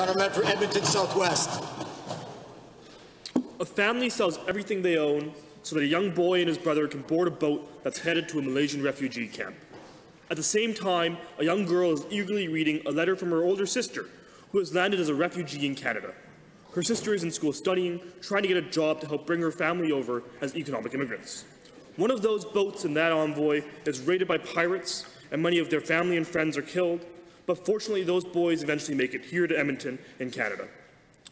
Gentleman for Edmonton Southwest. A family sells everything they own so that a young boy and his brother can board a boat that's headed to a Malaysian refugee camp. At the same time, a young girl is eagerly reading a letter from her older sister, who has landed as a refugee in Canada. Her sister is in school studying, trying to get a job to help bring her family over as economic immigrants. One of those boats in that envoy is raided by pirates, and many of their family and friends are killed, but fortunately those boys eventually make it here to Edmonton in Canada.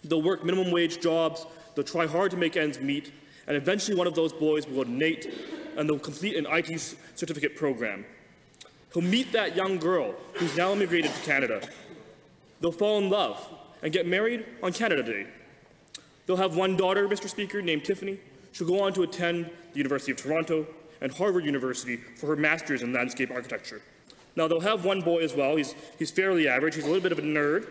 They'll work minimum wage jobs, they'll try hard to make ends meet, and eventually one of those boys will go to NAIT and they'll complete an IT certificate program. He'll meet that young girl who's now immigrated to Canada. They'll fall in love and get married on Canada Day. They'll have one daughter, Mr. Speaker, named Tiffany. She'll go on to attend the University of Toronto and Harvard University for her master's in landscape architecture. Now, they'll have one boy as well. He's fairly average. He's a little bit of a nerd.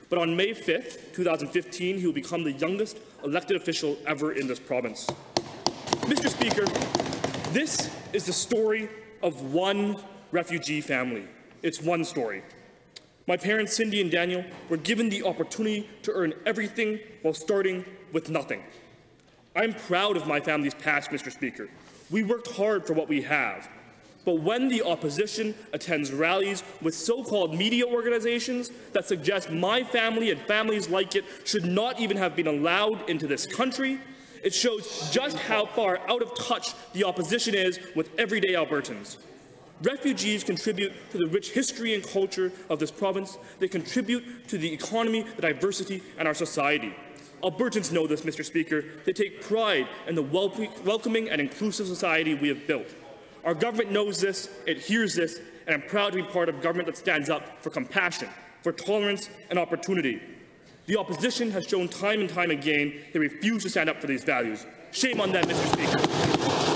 But on May 5th, 2015, he will become the youngest elected official ever in this province. Mr. Speaker, this is the story of one refugee family. It's one story. My parents, Cindy and Daniel, were given the opportunity to earn everything while starting with nothing. I'm proud of my family's past, Mr. Speaker. We worked hard for what we have. But when the opposition attends rallies with so-called media organizations that suggest my family and families like it should not even have been allowed into this country, it shows just how far out of touch the opposition is with everyday Albertans. Refugees contribute to the rich history and culture of this province. They contribute to the economy, the diversity, and our society. Albertans know this, Mr. Speaker. They take pride in the welcoming and inclusive society we have built. Our government knows this, it hears this, and I'm proud to be part of a government that stands up for compassion, for tolerance, and opportunity. The opposition has shown time and time again they refuse to stand up for these values. Shame on them, Mr. Speaker.